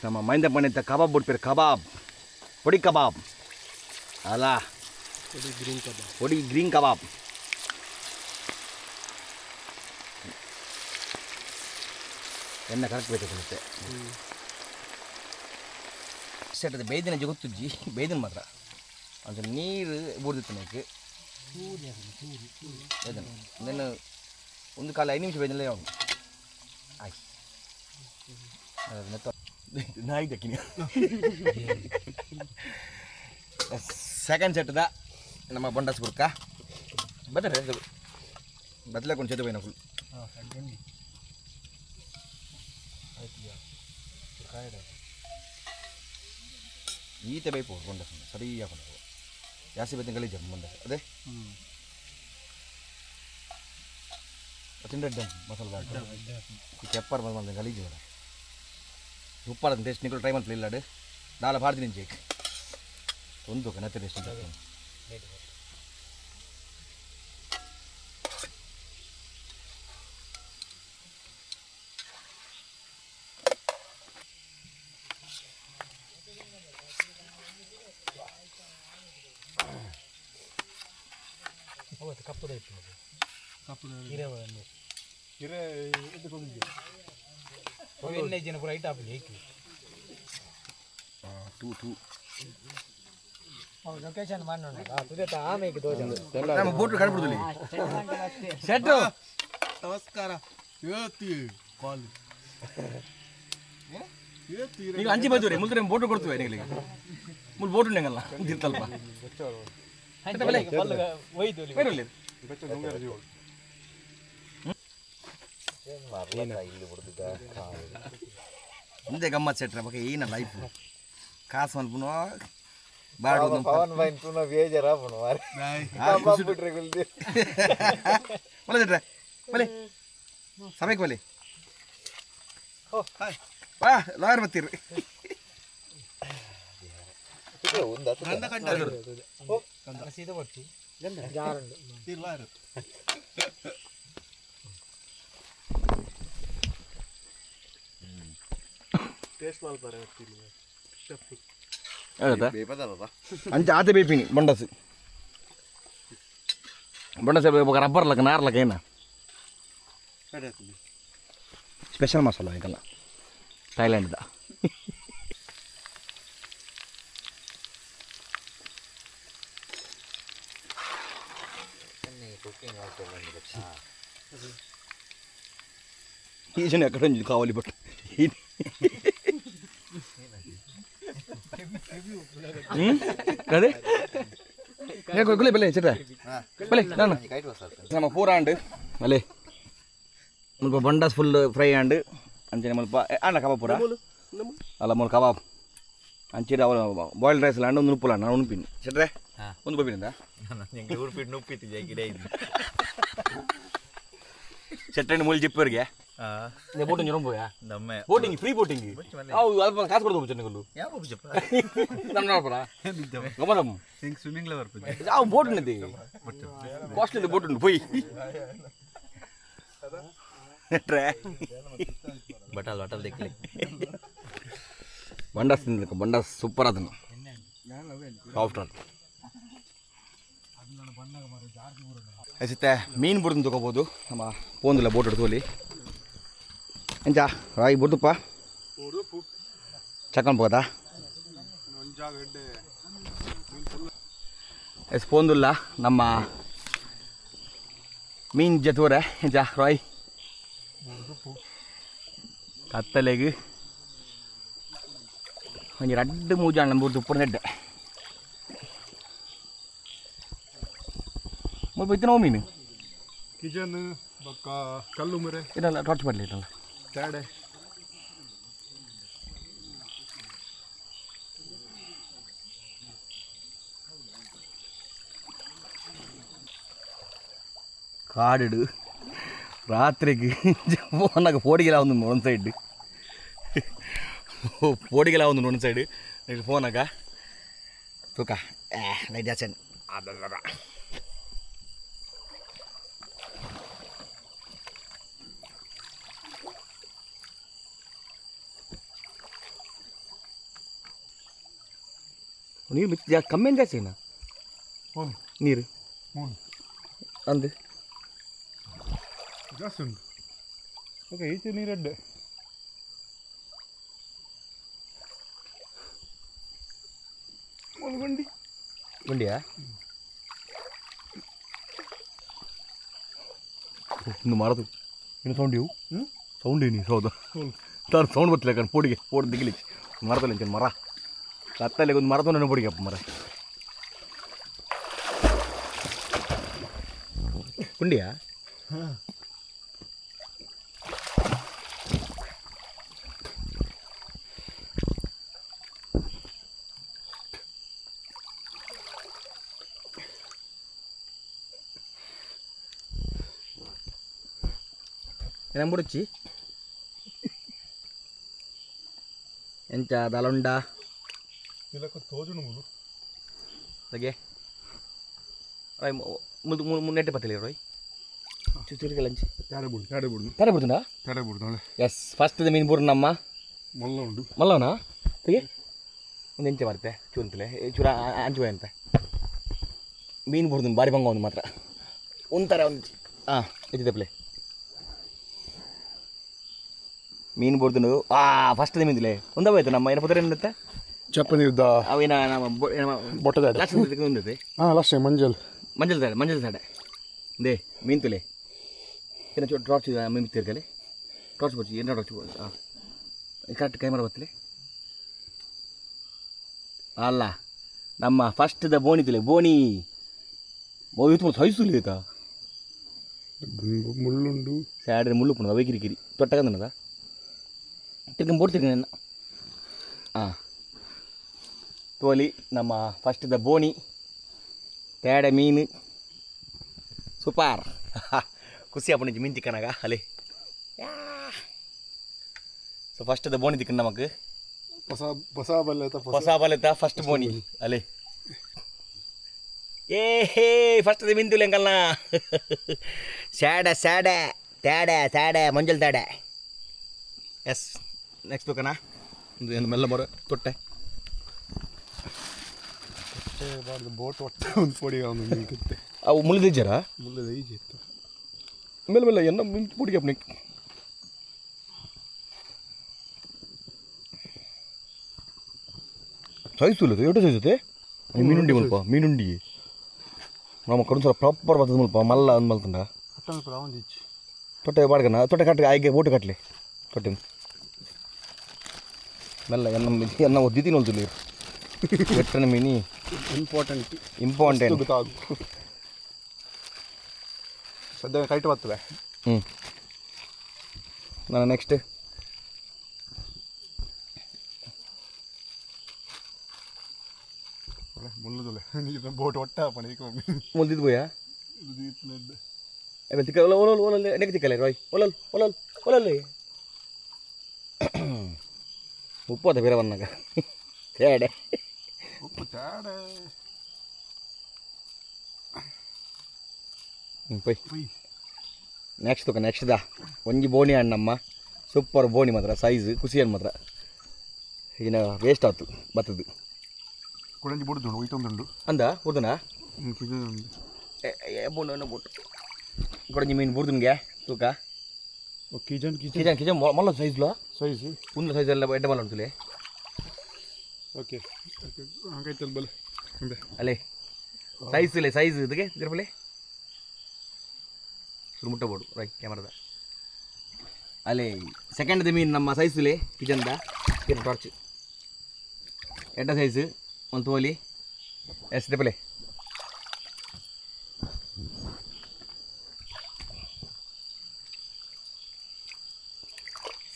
ನಮ್ಮ ಮೈಂದ ಪಣಿತ ಕಬಾಬ್ ಬಿಡ್ಪೇರು ಕಬಾಬ್ పొడి కబాబ్ అలా పొడి గ్రీన్ కబాబ్ ಎಣ್ಣೆ ಕರೆಕ್ಟ್ ಬೇಕಾಗುತ್ತೆ ಸೆಟ್ಟದ ಬೇಯ್ದಿನ ಜಗುತ್ತುಜ್ಜಿ ಬೇಯ್ದಿನ ಮಾತ್ರ ಅಂದರೆ ನೀರು ಬೂರ್ದಿತ್ತು ನನಗೆ ಬೇಯ್ದನ నేను ಒಂದು ಕಾಲ 5 ನಿಮಿಷ ಬೇಯ್ದಲ್ಲೇ ಅವನು ಆಯ್ತು ನಾಯಿ ದಕ್ಕಿನಿ ಸೆಕೆಂಡ್ ಸೆಟ್ದ ನಮ್ಮ ಬಂಡಸ್ ಗುರ್ಕ ಬದಲೇ ಬದಲಾಕೊಂಡು ಚೆದು ಬೈನ ಫುಲ್ ಈತೆ ಬೈಪೋ ಬಂಡಸ್ ಸರಿ ಹಾಕೊಂಡು ಜಾಸ್ತಿ ಬೈತಿನ ಗಲೀಜ ಬಂಡಸ್ ಅದೇ ತಿಂಡ್ರೆ ಮಸಾಲೆ ಬಾಟ ಪೆಪ್ಪರ್ ಬಂದ ಗಲೀಜು ಬೇಡ ಸೂಪರ್ ಅಂತ ಟೇಸ್ಟ್ ನಿಗಳು ಟ್ರೈ ಮಾಡ್ತಿಲ್ಲ ಇಲ್ಲಾಡು ನಾಳೆ ಮಾಡ್ತೀನಿ ಜೇಕ್ ಒಂದು ಕನತೆ ಟೇಸ್ಟ್ ಅಂತ ಅವತ್ತು ಕಪ್ಪದ ಇತ್ತು ಹಿರೇ ಇದಕ್ಕೊಂದು ಎಣ್ಣೆ ಜನ ಪೂರ ಐಟ್ ಹಾಕಲಿ ಏಕೆ ಟೂ ಲೊಕೇಶನ್ ಮಾಡೋಣ ತುದೇತ ಆಮೇಲೆ ದೋಜ ನಮ್ಮ ಬೋಟ್ ಕಾಣ್ಬಿಡುದಿಲ್ಲ ಸೆಟ್ ನಮಸ್ಕಾರ ಇವತ್ತಿ ಕಾಲ್ ಈಗ ಅಂಚಿ ಬಂದಿವ್ರಿ ಮುಂದೆ ಬೋಟ್ ಕೊಡ್ತೀವಿ ನಿಗಳಿಗೆ ಮುಲ್ ಬೋಟ್ ಉಂಡೆಂಗಲ್ಲ ಇರ್ತಲ್ಪ ಒಯ್ದು ಹಿಂದೆ ಗಮ್ಮತ್ ಸೆಟ್ರ ಬಗ್ಗೆ ಏನ ಲೈಫ್ ಕಾಸು ಅನ್ಪುನೋ ಬಾಡು ಪವನ್ ಬೈನ್ ಪುನಃ ಬೇಜಾರ ಪುನಃ ಮಾರಿ ಬಿಟ್ರೆ ಗುಲ್ದಿ ಬಲೆ ಸೆಟ್ರ ಬಲೆ ಸಮಯಕ್ಕೆ ಬಲೆ ಬಾ ಲಾಯರ್ ಬರ್ತೀರಿ ಸೀದಾ ಬರ್ತು ಅಂಚೆ ಆತೆ ಬೇಪಿನಿ ಬಂಡಸ್ ಬಂಡಸ್ ರಬ್ಬರ್ ಲಕ್ಕ ನಾರ್ ಲಕ್ಕ ಏನ ಸ್ಪೆಷಲ್ ಮಸಾಲ ಇದಲ್ಲ ಥೈಲ್ಯಾಂಡ್ದ ಈ ಜನ ಕಡೆ ಕಾವಲಿ ಬಟ್ ಅದೇ ಕೊಲೆ ಬೆಲೆ ಚಿತ್ರ ಬೆಲೆ ನಾನು ನಮ್ಮ ಪೂರ ಅಂಡು ಅಲ್ಲೇ ಮುಲ್ಪ ಬಂಡಸ್ ಫುಲ್ ಫ್ರೈ ಅಂಡು ಅಂಚೆ ಮುಲ್ಪ ಅಣ್ಣ ಕಬಾಬ್ ಪೂರ ಅಲ್ಲ ಮೂಲ ಕಬಾಬ್ ಅಂಚೆ ಬಾಯ್ಲ್ಡ್ ರೈಸ್ ಅಂಡು ಒಂದು ಉಪ್ಪುಲ ನಾನು ಉಣ್ಪಿನಿ ಚಿಟ್ರೆ ಒಂದು ಬಬ್ಬಿನಿಂದ ಉರ್ಪಿಟ್ಟು ನುಪ್ಪಿತ್ತು ಗಿಡ ಇದು ಚಟ್ಟಣಿ ಮೂಲ ಜಿಪ್ಪರಿಗೆ ಬೋಟಿಂಗ್ ರೊಂಬೋಯಾ ನಮ್ಮ ಬೋಟಿಂಗ್ ಫ್ರೀ ಬೋಟಿಂಗ್ ಅವು ಅಲ್ಪ ಕಾಸು ಕೊಡ್ಬೋದು ಚೆನ್ನಗಲ್ಲು ಯಾವ ಬುಜಪ್ಪ ನಮ್ಮ ನೋಡ್ಬರ ಗಮನಂ ಸಿಂಗ್ ಸ್ವಿಮ್ಮಿಂಗ್ ಲ ಬರ್ಪುಜ ಯಾವ ಬೋಟ್ ನದಿ ಕಾಸ್ಟ್ಲಿ ಬೋಟ್ ಉಂಟು ಪೊಯ್ ಟ್ರೇ ಬಟಲ್ ದೇಖಲಿ ಬಂಡಸ್ ತಿನ್ನಲಿಕ್ಕೆ ಬಂಡಸ್ ಸೂಪರ್ ಅದನ್ನು ಸಾಫ್ಟ್ ಅದು ಅನಿಸುತ್ತೆ ಮೀನು ಬಿಡ್ದು ತಗೋಬೋದು ನಮ್ಮ ಪೋಂದಿಲ್ಲ ಬೋಟ್ ಹಿಡ್ತೋಲಿ ಎಂಚ ರಾಯಿ ಬಿಡ್ದಪ್ಪ ಚಕನ್ పోదా ಎಸ್ ಪೋಂದುಲ್ಲ ನಮ್ಮ ಮೀನು ಜತೂರ ಎಂಚ ರಾಯ್ ಕತ್ತಲೆಗೆ ಒಂಜಿ 2-3 ಜನ ಬುಡ್ದು ಉಪ್ಪು ನೆಡ್ಡೆ ಮುಲ್ಪ ಇತ್ತಿನ ಮೀನು ಕಿಚನ್ ಬೊಕ್ಕ ಕಲ್ಲು ಮರೆ ಇದಲ್ಲ ಟಾರ್ಚ್ ಮಾಡಲಿ ಇದಲ್ಲ ಕ್ಯಾಡೆ ಕಾಡಿಡು ರಾತ್ರಿಗೆ ಫೋನಾಗ ಪೋಡಿಗೆಲ್ಲ ಒಂದು ಸೈಡ್ ಪೋಡಿಗೆಲ್ಲ ಒಂದು ಸೈಡ್ ಫೋನಾಗ ತೂಕ ಲೈಟ್ ಜಾಸ್ತಿ ನೀರು ಬಿತ್ತು ಕಮ್ಮಿ ಜಾಸ್ತಿನಾ ನೀರು ಅಂದು ಜಾಸ್ತಿ ಉಂಟು ಓಕೆ ಈಚೆ ನೀರಡ್ಡೆ ಒಂದು ಗುಂಡಿ ಗುಂಡಿಯಾ ಇನ್ನು ಮಾರದು ಇನ್ನು ಸೌಂಡ್ ಇವು ಸೌಂಡ್ ಏನು ಹೌದಾ ತಾನು ಸೌಂಡ್ ಬರ್ತಿಲ್ಲ ಕಣ್ ಪೋಡಿಗೆ ಪೋಡ್ ದಿಗಿಲಿ ಮರದಲ್ಲಿ ಅಂಚೆ ಮರ ಕತ್ತಲೆಗೆ ಒಂದು ಮರದ ನನ್ನ ಪೋಡಿಗೆ ಅಪ್ಪ ಮರ ಗುಂಡಿಯಾ ಏನಂಬುಡುಚ್ಚಿ ಎಂಚ ದಲುಂಡ ಇಲ್ಲಕ್ಕ ತೋಜುನು ಮುದು ಹಾಗೆ ರಾಯ್ ಮುನ್ನೆಟ್ಟೆ ಪತ್ತಲಿ ರಾಯ್ ಚುಚ್ಚೂರಿಗೆ ಲಂಚ್ ಕ್ಯಾಡೆ ಬಿಡು ತಾರೆ ಬಿಡ್తుందా ಕ್ಯಾಡೆ ಬಿಡು ನಾಳೆ ಎಸ್ ಫಸ್ಟ್ ಮೀನು ಬೂರ್ನಮ್ಮ ಮೊಲ್ಲ ಉಂಟು ಮಲ್ಲವನಾ ಹಾಗೆ ಒಂದು ಎಂಚೆ ಬರುತ್ತೆ ಚೂಂತಲೆ ಚೂರ ಅಂಚು ಅಂತ ಮೀನು ಬೂರ್ದು ಭಾರಿ ಬಂಗ ಒಂದು ಮಾತ್ರ ಒಂಥರ ಒಂದು ಹಾಂ ಎತ್ತಿದೆ ಮೀನು ಬೂರ್ದು ಫಸ್ಟ್ ಮೀನುಲೆ ಒಂದಾಯ್ತು ನಮ್ಮ ಏನು ಪತ್ರ ಏನಂತೆ ಚಪ್ಪನಿ ಯುದ್ಧ ಅವೇನ ನಮ್ಮ ಬೊಟ್ಟದ ಲಾಸ್ಟ್ ಒಂದೈತೆ ಹಾಂ ಲಾಸ್ಟ್ ಮಂಜಲ್ ಮಂಜಲ್ ಸಾಡೆ ದೇ ಮೀನು ತುಲೆ ಏನ ಟಾರ್ಚ್ ಮೀನು ತಿರ್ಗಲಿ ಟಾರ್ಚ್ ಬರ್ಚಿ ಏನು ಟಾರ್ಚ್ ಹಾಂ ಕರೆಕ್ಟ್ ಕ್ಯಾಮರಾ ಬರ್ತಲೆ ಅಲ್ಲ ನಮ್ಮ ಫಸ್ಟ್ದ ಬೋಣಿ ತುಲೆ ಬೋಣಿ ಇತ್ತು ಸೈಜ್ ತುಲಿ ಆಯ್ತಾ ಮುಳ್ಳುಂಡು ಸ್ಯಾಡ್ರೆ ಮುಳ್ಳು ಪುಣ್ಣ ಅವೇ ಕಿರಿಕಿರಿ ತೊಟ್ಟಗಂದನದ ತಿರ್ಕೊಂಡು ಬೋಡ್ತಿರ್ತೀನಿ ನನ್ನ ತೋಲಿ ನಮ್ಮ ಫಸ್ಟ್ದ ಬೋಣಿ ತೇಡೆ ಮೀನು ಸೂಪರ್ ಖುಷಿ ಅಪ್ಪನಿಗೆ ಮೀನು ತಿಕ್ಕನಾಗ ಅಲೆ ಸೊ ಫಸ್ಟ್ದ ಬೋಣಿ ತಿಕ್ಕ ನಮಗೆ ಹೊಸ ಬಲ್ಲೆತ ಫಸ್ಟ್ ಬೋಣಿ ಅಲೆ ಏ ಹೇ ಫಸ್ಟ್ ಮೀನು ಎಂಕಲ್ನ ಸ್ಯಾಡೆ ತೇಡೆ ಮಂಜಲ್ ತೇಡೆ ಎಸ್ ನೆಕ್ಸ್ಟ್ ಬೇಕಣ್ಣ ಒಂದು ಏನು ಮೆಲ್ಲ ಮೊರ ತೊಟ್ಟೆ ಬೋಟ್ ಒಟ್ಟು ಒಂದು ಪೊಡಿಗೆ ಒಂದು ನಿಲ್ಕುತ್ತೆ ಅವು ಮುಳ್ಳಿದ್ದಾರ ಮುಳ್ಳದ ಈಜಿ ಇತ್ತು ಮೇಲೆ ಮೇಲೆ ಎನ್ನ ಮಿಂಚು ಪುಡಿಗೆ ಅಪ್ಪನಿ ಸೈಜ್ ಇಲ್ಲ ಎಷ್ಟು ಸೈಜ್ ಐತೆ ಮೀನುಂಡಿ ಮಲ್ಪ ಮೀನುಂಡಿ ನಮ್ಮ ಕಡೆ ಸಲ ಪ್ರಾಪರ್ ಬರ್ತದೆ ಮಲ್ಪ ಮಲ್ಲ ಅಂದ್ ಮಲ್ತಂಡ ಒಂದು ಈಜಿ ತೊಟ್ಟೆ ಬಾಡ್ಗನ ತೊಟ್ಟೆ ಕಟ್ಟಿ ಆಯ್ಕೆ ಬೋಟು ಕಟ್ಲಿ ತೊಟ್ಟೆ ಮೆಲ್ಲ ಎನ್ನ ಒದ್ದಿದ್ದೀನಿ ಹೊಲ್ತಿಲ್ಲ ಎಟ್ಟನ ಮೀನಿ ಇಂಪಾರ್ಟೆಂಟ್ ಗೊತ್ತಾಗು ಸದ್ಯ ಕೈಟ್ ಬರ್ತದೆ ನಾನು ನೆಕ್ಸ್ಟ್ ಮುಳ್ಳುದಲೆ ಬೋಟ್ ಒಟ್ಟ ಹಾಪಣ ಈಗ ಮುಲ್ದಿದ್ದು ಬೋಯಾ ತಿಕ್ಕ ಒಲಲ್ಲಿ ನೆಕ್ ತಿಕ್ಕಲ್ಲ ರಾಯ್ ಒಲಲ್ಲಿ ಉಪ್ಪು ಅದ ಬೇರೆ ಬನ್ನಾಗ ತೇಡೆ ಉಪ್ಪು ತೇಡೆ ಪೊಯ್ ನೆಕ್ಸ್ಟ್ದ ಒಂಜಿ ಬೋಣಿ ಅಣ್ಣಮ್ಮ ಸೂಪರ್ ಬೋಣಿ ಮಾತ್ರ ಸೈಜ್ ಖುಷಿ ಅನ್ ಮಾತ್ರ ಈಗಿನ ವೇಸ್ಟ್ ಆಯ್ತು ಬತ್ತದು ಕುಡಂಜಿ ಬಿಡುದುಂಡು ಒಯ್ತೊಂದುಂಡು ಅಂದ ಬುರ್ದನ ಬೋಣ ಬೋಟು ಕೊಡಂಜಿ ಮೀನು ಬುರ್ದನ್ಗೆ ತೂಕ ಕಿಚನ್ ಮಲ್ಲ ಸೈಜ್ಲ ಸೈಜು ಉಂದ ಸೈಜ್ ಎಲ್ಲ ಎಡ್ಡೆ ಮಲ್ಲ ಉಂಟುಲೆ ಓಕೆ ಹಂಗೈತಲ್ಲ ಬಲ್ಲ ಅಂದೆ ಅಲ್ಲೇ ಸೈಜ್ ಇಲ್ಲ ಸೈಜ್ ಇದಕ್ಕೆ ತಿರುಪಲೆ ಸುರುಮುಟ್ಟ ಬೋಡು ರೈಟ್ ಕ್ಯಾಮರಾದ ಅಲ್ಲೇ ಸೆಕೆಂಡ್ದ ಮೀನು ನಮ್ಮ ಸೈಜುಲೆ ಕಿಚನ್ದ ಟಾರ್ಚ್ ಎಡ್ಡ ಸೈಜ್ ಒಂದು ತೋಲಿ ಎಷ್ಟು ತಿರುಪಲೆ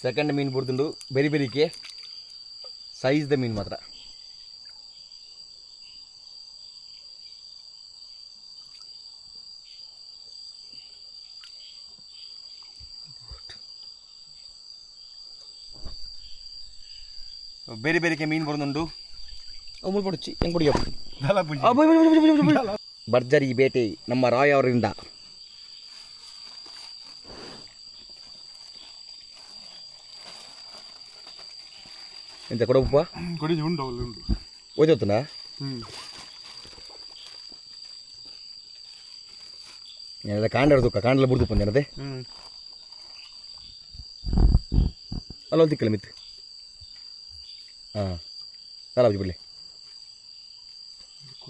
ಸೆಕೆಂಡ್ ಮೀನು ಬುಡ್ದುಂಡು ಬೆರಿ ಬೆರಿಕೆ ಸೈಜ್ದ ಮೀನು ಮಾತ್ರ ಬೇರೆ ಬೇರೆಗೆ ಮೀನು ಬರೋದುಂಡು ಅವು ಪೊಡಿಚಿ ಹೆಂಗೆ ಪುಡಿಯ ಭರ್ಜರಿ ಬೇಟೆ ನಮ್ಮ ರಾಯ್ ಅವರಿಂದ ಎಂತ ಕೊಡಪ್ಪ ಕೊಡಿಜಿ ಉಂಡು ಅವಳು ಉಂಡು ಓದೋತನ ಏನಾದ ಕಾಂಡ ತೂಕ ಕಾಂಡಲ ಬುಡ್ದು ಪಂದೇನದೆ ಅಲ್ಲೊಂದು ತಿಕ್ಕಲ್ಲ ಮಿತ್ತು ಹಾಂ ಸಾಲಾಜಿ ಬಿಡ್ಲಿ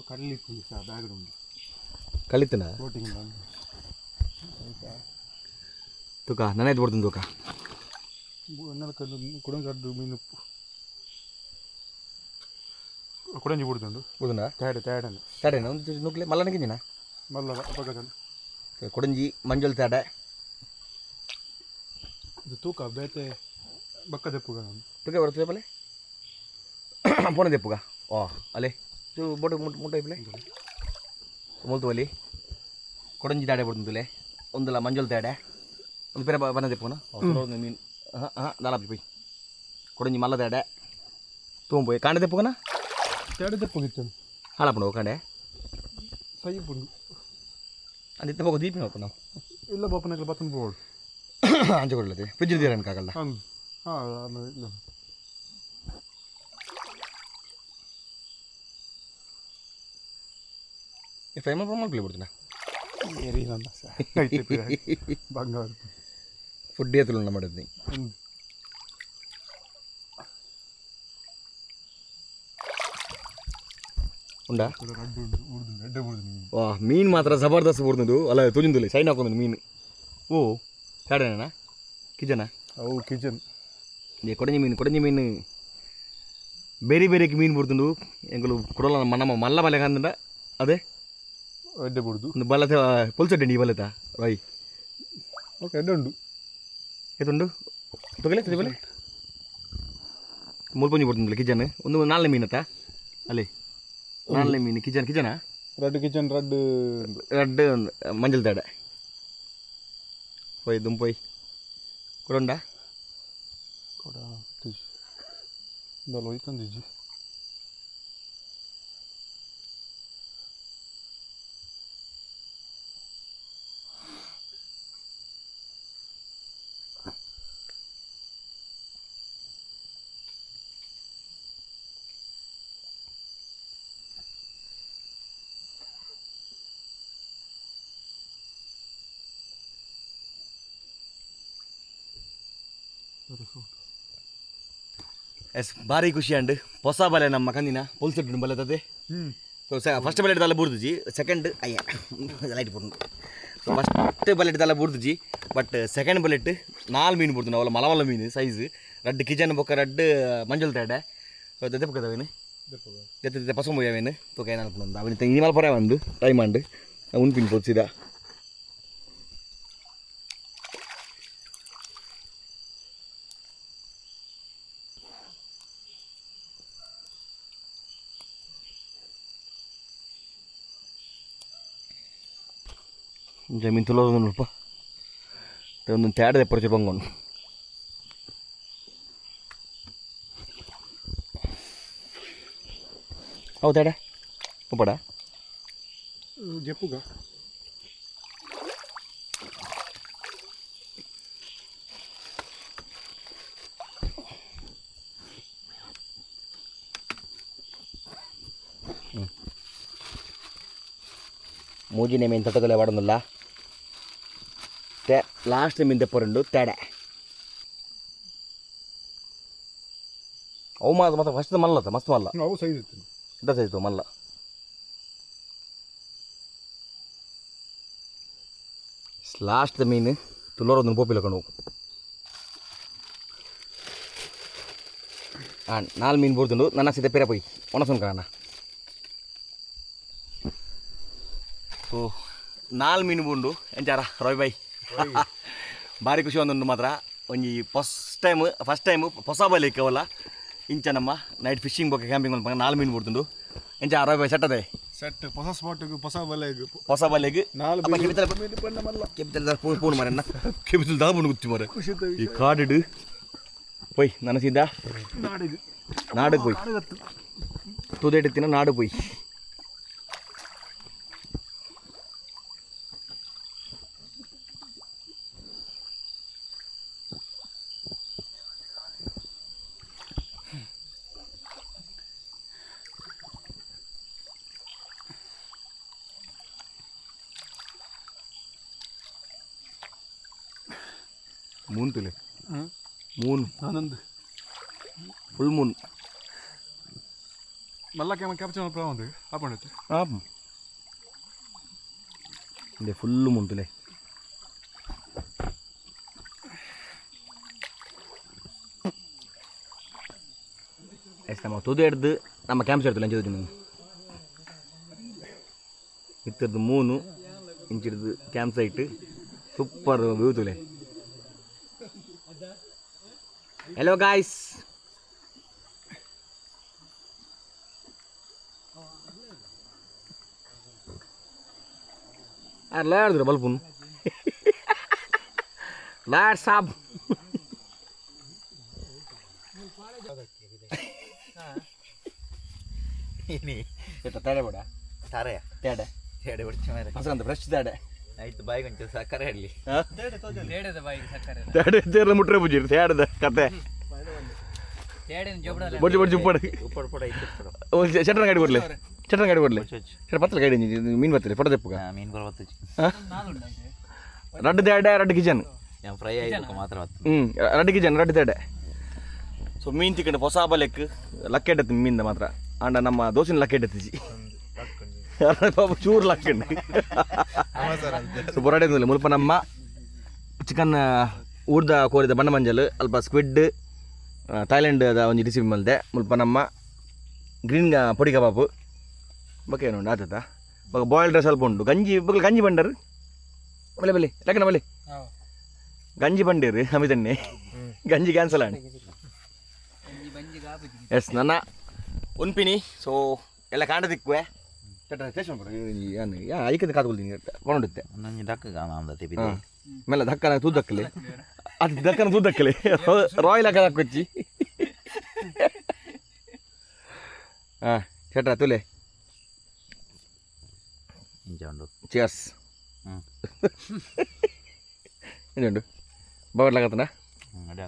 ಕಳ್ಳಿತ್ತು ಸಹ ಬ್ಯಾಗ್ ಉಂಡು ಕಳಿತನ ಪ್ರೋಟೀನ್ ತೂಕ ನನ್ನದು ಬಡ್ದು ತೂಕ ಕುಡಂಜಿ ಮೀನು ಕುಡಂಜಿ ಬಿಡುದುಂಡು ಬುದನ ತೇಡನೆ ತಡೇನ ಒಂದು ನುಗ್ಲೆ ಮಲ್ಲನಿಗಿದ್ದೀನ ಮಲ್ಲ ಪಕ್ಕದಲ್ಲಿ ಕೊಡಂಜಿ ಮಂಜಲ್ ತೇಡೆ ಇದು ತೂಕ ಬೇತೆ ಬಕ್ಕ ದೆಪ್ಪುಗ ತೂಕ ಬರ್ತದೆ ಬಲೆ ಪೋನ ದೆಪ್ಪುಗ ಓ ಅಲೆ ಇದು ಬೋಟು ಮುಟ್ಟ ಇಪ್ಪಲೆ ಮೊಲ್ತು ಅಲ್ಲಿ ಕೊಡಂಜಿ ತಾಡೆ ಬಡ್ದುಲೆ ಒಂದಲ್ಲ ಮಂಜಲ್ ತೇಡೆ ಒಂದು ಬೇರೆ ಬನ ದೆಪ್ಪುನ ಮೀನು ಹಾಂ ನಾಲ್ಕು ಪೈ ಕೊಡಂಜಿ ಮಲ್ಲ ತೇಡೆ ತೊಗೊಂಬೋಯ್ ಕಾಂಡೆ ದೆಪ್ಪುಗನ ತೇಡೆ ದೆಪ್ಪುಗಿತ್ತು ಹಾಳಪ್ಪಣ ಕಾಂಡೆ ಸೈ ಪುಂಡು ಅಂದಿತ್ತ ಹೋಗೋ ದೀಪ ನೋಡ್ಪ ನಾವು ಇಲ್ಲ ಬಾಪನಾಗಲ್ಲ ಬತ್ತನ್ ಬೋರ್ಡ್ ಅಂಚೆ ಕೊಡಲದೆ ಫ್ರಿಜ್ ಇದ್ದೀರ ಅನ್ಕಾಗಲ್ಲ ಹಾಂ ಹಾಂ ಇಲ್ಲ ಫ್ರೈ ಮಾಡ್ಬಿಡ್ತೀನಿ ಬಿಡ್ತೀನ ಏರಿ ನನ್ನ ಬಂಗಾರ ಫುಡ್ ಏತಲು ನಮ್ಮ ಮಾಡಿದ್ನಿ ಉಂಡಾ ವಾ ಮೀನು ಮಾತ್ರ ಜಬರ್ದಸ್ತ್ ಬಡ್ದು ಅಲ್ಲ ತುಜಿಂದುಲೆ ಸೈನ್ ಹಾಕೊಂಡು ಮೀನು ಓ ಕಾಡೇನ ಕಿಚನ ಅವು ಕಿಚನ್ ಕೊಡಂಜಿ ಮೀನು ಬೇರೆ ಬೇರೆ ಮೀನು ಬಡ್ದು ಎಂಗಳು ಕೊಡಲ್ಲ ನಮ್ಮ ಮಲ್ಲ ಬಲೆ ಕಂದ ಅದೇ ಎಡ್ಡೆ ಬಿಡುದು ಒಂದು ಬಲತ ಪೊಲ್ಸಡ್ಡಿ ಬಲತ ರೈ ಓಕೆ ಎಡ್ಡುಂಡು ಎದುಂಡು ತೊಗಲೆ ತಿರುಗಲೆ ಮುಲ್ಪಂಜಿ ಬರ್ತಂದಿಲ್ಲ ಕಿಚನ್ ಒಂದು 4 ಮೀನತ್ತಾ ಅಲ್ಲಿ 4 ಮೀನು ಕಿಚನ ರೆಡ್ ಕಿಚನ್ ರೆಡ್ ಮಂಜಲ್ ತೇಡೆ పోయి దుంపోయి కొడండా ಕೊಡ ತಿಜಿ ದಲ ಹೋಯ್ತಂದಿಜ್ಜಿ ಎಸ್ ಭಾರಿ ಖುಷಿ ಅಂಡ್ ಹೊಸ ಬಲೆ ನಮ್ಮ ಕಂದಿನ ಪೊಲ್ಸೆಟ್ಟು ಬಲೆತದೆ ಸೊ ಫಸ್ಟ್ ಬಲೆಟ್ ತಲೆ ಬೂರ್ದುಜಿ ಸೆಕೆಂಡ್ ಅಯ್ಯ ಲೈಟ್ ಬೂರ್ದು ಸೊ ಫಸ್ಟ್ ಬಲೆಟ್ ತಲೆ ಬೂರ್ದುಜಿ ಬಟ್ ಸೆಕೆಂಡ್ ಬಲೆಟ್ 4 ಮೀನು ಬೂರ್ದು ಅವಲ್ಲ ಮಲಮಲ್ಲ ಮೀನು ಸೈಜ್ ರೆಡ್ ಕಿಚನ್ ಬೊಕ್ಕ ರೆಡ್ ಮಂಜಲ್ ತೇಡೆ ದೆಪ್ಪಕದವೇನು ದೆತ್ತೆ ಪಸಂಬೋಯವೇನು ತೂಕ ಏನಾಗ್ತದೆ ಅವನಿತ ಇನಿಮಲ್ ಪರ ಒಂದು ಟೈಮ್ ಅಂಡ್ ಉನ್ಪಿನ್ ಪೊಲ್ಸಿದ ಜಮೀನು ತುಲೋದು ನೋಡಪ್ಪ ಒಂದು ತೇಡದೆ ಪರ್ಚೆ ಬಂಗೋನು ಹೌದು ತೇಡ ಉಪ್ಪಡ ಜಪ್ಪುಗ ಮೂಜಿನ ಮೀನು ತಟ್ಟಗಲೆ ವಾಡೋದಿಲ್ಲ ಲಾಸ್ಟ್ ಮೀನು ತೆಪ್ಪರುಂಡು ತೇಡೆ ಅವು ಮಾತ್ರ ಫಸ್ಟ್ ಮಲ್ಲತ್ತ ಮಸ್ತ್ ಮಲ್ಲ ಅವು ಸೈಜ್ ಇತ್ತು ಇಂಥ ಸೈಜ್ ಮಲ್ಲ ಲಾಸ್ಟ್ ಮೀನು ತುಲೋರೊಂದು ಪೋಪಿಲ್ಲ ಕಣು ಹಾಂ 4 ಮೀನು ಬೂರ್ದುಂಡು ನನ್ನ ಸೀತೆ ಪೇರ ಪೋಯ್ ಒಣಸುನ್ ಕಾಣ ಸೊ 4 ಮೀನು ಬೂಂಡು ಎಂಚಾರ ರೋಯ್ ಬಾಯ್ ಭಾರಿ ಖುಷಿ ಒಂದೊಂದು ಮಾತ್ರ ಒಂಜಿ ಫಸ್ಟ್ ಟೈಮ್ ಹೊಸ ಬಲೆ ಇಕ್ಕವಲ್ಲ ಇಂಚ ನಮ್ಮ ನೈಟ್ ಫಿಶಿಂಗ್ ಬಗ್ಗೆ ಕ್ಯಾಂಪಿಂಗ್ ಮಲ್ಪ 4 ಮೀನು ಬೂರ್ದುಂಡು ಎಂಚ ರೋಯ್ ಬಾಯ್ ಸೆಟ್ಟದೆ ಸೆಟ್ ಹೊಸ ಸ್ಪಾಟ್ಗೆ ಹೊಸ ಬಲೆಗೆ 4 ಕೆಪಿತಲ್ ಪೂರ್ಣ ಮರನ್ನ ಕೆಪಿತಲ್ ದಾಬುಂಡು ಗುತ್ತಿ ಮರ ಈ ಕಾಡಿಡು போய் நினச்சிந்தா நாடுக்கு போய் துதையெடுத்தினா நாடு போய் மூணு துளி ಮೂನ್ ಆನಂದ್ ಫುಲ್ ಮೂನ್ ಮಲ್ಲ ಕ್ಯಾಪ್ಚರ್ ಒಂದು ಹಾಕೊಂಡೈತೆ ಇದೆ ಫುಲ್ ಮೂನ್ ತುಲೆ ಎಸ್ ನಮ್ಮ ತುದು ಹಿಡ್ದು ನಮ್ಮ ಕ್ಯಾಂಪ್ ಸೈಡ್ ಲಂಚದ ನೀವು ಇತ್ತರದ್ದು ಮೂನು ಇಂಚಿಡ್ದು ಕ್ಯಾಂಪ್ ಸೈಟ್ ಸೂಪರ್ ವ್ಯೂ ತುಲೆ Hello guys. Lihat balpun. Lihat sab. Ini kita tada boda. Tara ya? Tada. Tada bercuma. Pasang fresh tada. ಆಯ್ತು ಬಾಯಿಗೆ ಒಂಚೂರು ಸಕ್ಕರೆ ಇರಲಿ ತೇಡದ ಬಾಯಿಗೆ ಸಕ್ಕರೆ ತೇಡೆ ತೇರ್ಲ ಮುಟ್ರೆ ಬುಜ್ಜಿರಿ ತೇಡದ ಕತೆ ತೇಡಿನ ಜೋಬಡಲ್ಲ ಬೊಡ್ಜಿ ಬೊಡ್ಜಿ ಉಪ್ಪಡ ಉಪ್ಪಡ ಚಟ್ರನ ಗಾಡಿ ಬರ್ಲಿ ಚಟ್ರನ ಗಾಡಿ ಬರ್ಲಿ ಸರ್ ಪತ್ತಲ ಗಾಡಿ ಮೀನು ಬರ್ತೀರಿ ಫೋಟೋ ತೆಪ್ಪಗ ಮೀನು ಬರವತ್ತು ರಡ್ಡು ತೇಡೆ ರಡ್ಡು ಕಿಚನ್ ಫ್ರೈ ಆಯ್ತು ಮಾತ್ರ ರಡ್ಡು ಕಿಚನ್ ರಡ್ಡು ತೇಡೆ ಸೊ ಮೀನು ತಿಕ್ಕೊಂಡು ಹೊಸ ಬಲೆಕ್ ಲಕ್ಕ ಇಡತ್ತೆ ಮೀನಿಂದ ಮಾತ್ರ ಆಂಡ ನಮ್ಮ ದೋಸಿನ ಲಕ್ಕ ಇಡತ್ತಿಜಿ ಪಾಪ ಚೂರು ಲಕ್ಕಂಡು ಸೊ ಬೊರಾಡೆ ಮುಲ್ಪ ನಮ್ಮ ಚಿಕನ್ ಊರ್ದ ಕೋರಿದ ಬಣ್ಣ ಮಂಜಲ್ ಅಲ್ಪ ಸ್ಕ್ವಿಡ್ ಥೈಲ್ಯಾಂಡ್ ಒಂಜಿ ರೆಸಿಪಿ ಮಲ್ದೆ ಮುಲ್ಪ ನಮ್ಮ ಗ್ರೀನ್ ಪೊಡಿ ಕಬಾಬ್ ಬಕ್ಕೆ ಏನು ಆತದ ಬಾಯ್ಲ್ಡ್ ಸ್ವಲ್ಪ ಉಂಟು ಗಂಜಿ ಬಗ್ಲಿ ಗಂಜಿ ಬಂಡರು ಬಲೆ ಬಲೆ ಲೆಕ್ಕನ ಬಲೆ ಗಂಜಿ ಬಂಡೇರು ಅಮಿತಣ್ಣೆ ಗಂಜಿ ಕ್ಯಾನ್ಸಲ್ ಆಣಿ ಎಸ್ ನನ್ನ ಉನ್ಪಿನಿ ಸೊ ಎಲ್ಲ ಕಾಂಡ ದಿಕ್ಕುವೆ ಟೇಸ್ಟ್ ಮಾಡ್ಬಿಡು ಐಕಂತ ಕಾತ್ಕೊಳ್ತೀನಿ ಕೊಂಡುತ್ತೆ ನಂಗೆ ದಕ್ಕ ಕಾಣಂದತಿ ಮೇಲೆ ದಕ್ಕನ ತೂದಕ್ಕಲೆ ಅದು ದಕ್ಕನ ತೂದಕ್ಕಲೆ ರಾಯಲ್ ಹಾಕ ದಕ್ಕೊಚ್ಚಿ ಹಾಂ ಚಟ್ರ ತುಲೆ ಇಂಚುಂಡು ಚಿಯರ್ಸ್ ಇನ್ನುಂಡು ಬಾವರ್ಲಾಗತ್ತನ ಅದೇ